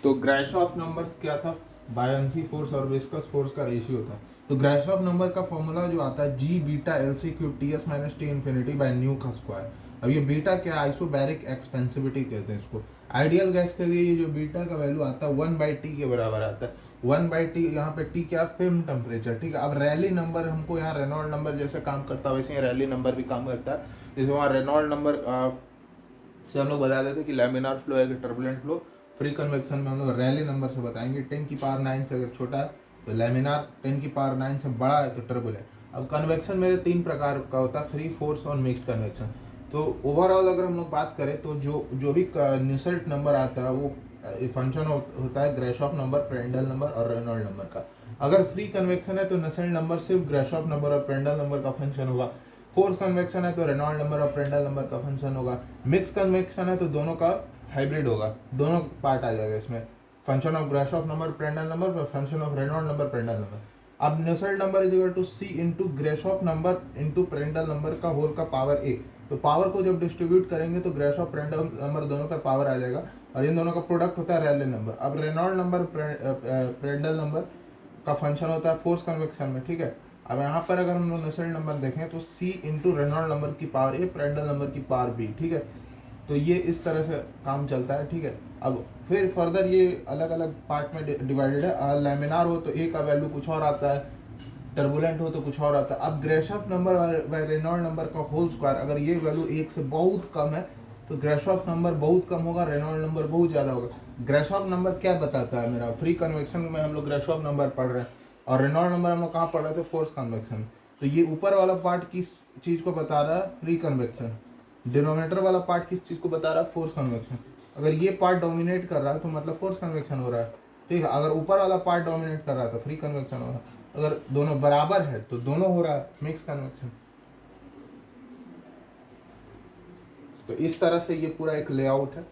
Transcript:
तो Grashof numbers क्या था, बायन्सी फोर्स और विस्कस फोर्स का रेशियो था। तो ग्राशॉफ नंबर का फॉर्मूला जो आता है G beta L C cube T S minus T infinity by nu का स्क्वायर। अब ये बीटा क्या है, आइसोबैरिक एक्सपेंसिविटी कहते हैं इसको। आइडियल गैस के लिए ये जो बीटा का वैल्यू आता है 1/t के बराबर आता है। 1/t यहाँ पे टी क्या, फिल्म टेम्परेचर, ठीक है। अब रैली नंबर हमको यहाँ रेनॉल्ड नंबर जैसे काम करता है वैसे ही रैली नंबर भी काम करता है। जैसे वहाँ रेनॉल्ड नंबर से हम लोग बता देते कि लैमिनार फ्लो है कि टर्बुलेंट फ्लो। फ्री कन्वेक्शन में हम लोग रैली नंबर से बताएंगे। 10⁹ से अगर छोटा है तो लैमिनार, 10⁹ से बड़ा है तो टर्बुलेंट। अब कन्वेक्शन मेरे 3 प्रकार का होता है, फ्री, फोर्स और मिक्स्ड कन्वेक्शन। तो ओवरऑल अगर हम लोग बात करें तो जो भी न्यूसेल्ट नंबर आता है वो फंक्शन होता है ग्राशॉफ नंबर, प्रांड्ल नंबर और रेनॉल्ड नंबर का। अगर फ्री कन्वेक्शन है तो नुसेल्ट नंबर सिर्फ ग्राशॉफ नंबर और प्रांड्ल नंबर का फंक्शन होगा। फोर्स कन्वेक्शन है तो रेनॉल्ड नंबर और प्रांड्ल नंबर का फंक्शन होगा। मिक्स कन्वेक्शन है तो दोनों का हाइब्रिड होगा, दोनों पार्ट आ जाएगा इसमें, function of Grashof number Prandtl number, function of Reynold number Prandtl number. अब Nusselt number is equal to C into Grashof number into Prandtl number का होल का पावर ए। तो पावर को जब डिस्ट्रीब्यूट करेंगे तो ग्राशॉफ प्रांड्ल नंबर दोनों का पावर आ जाएगा और इन दोनों का प्रोडक्ट होता है रैले नंबर। अब रेनॉल्ड नंबर प्रांड्ल नंबर का फंक्शन होता है फोर्स कन्वेक्शन में, ठीक है। अब यहाँ पर अगर हम लोग नुसेल्ट नंबर देखें तो C इंटू रेनॉल्ड नंबर की पावर ए, प्रांड्ल नंबर की पावर बी, ठीक है। तो ये इस तरह से काम चलता है, ठीक है। अब फिर फर्दर ये अलग अलग पार्ट में डिवाइडेड है। लैमिनार हो तो ए का वैल्यू कुछ और आता है, टर्बुलेंट हो तो कुछ और आता है। अब Grashof number by Reynold number का होल स्क्वायर, अगर ये वैल्यू 1 से बहुत कम है तो ग्राशॉफ नंबर बहुत कम होगा, रेनॉल्ड नंबर बहुत ज़्यादा होगा। ग्राशॉफ नंबर क्या बताता है, मेरा फ्री कन्वेक्शन में हम लोग ग्राशॉफ नंबर पढ़ रहे हैं और रेनॉल्ड नंबर हम लोग कहाँ पढ़ रहे थे, फोर्स कन्वेक्शन। तो ये ऊपर वाला पार्ट किस चीज़ को बता रहा है, फ्री कन्वेक्शन। डिनोमिनेटर वाला पार्ट किस चीज़ को बता रहा है, फोर्स कन्वेक्शन। अगर ये पार्ट डोमिनेट कर रहा है तो मतलब फोर्स कन्वेक्शन हो रहा है, ठीक है। अगर ऊपर वाला पार्ट डोमिनेट कर रहा है तो फ्री कन्वेक्शन हो रहा है। अगर दोनों बराबर है तो दोनों हो रहा है, मिक्स कन्वेक्शन। तो इस तरह से ये पूरा एक लेआउट है।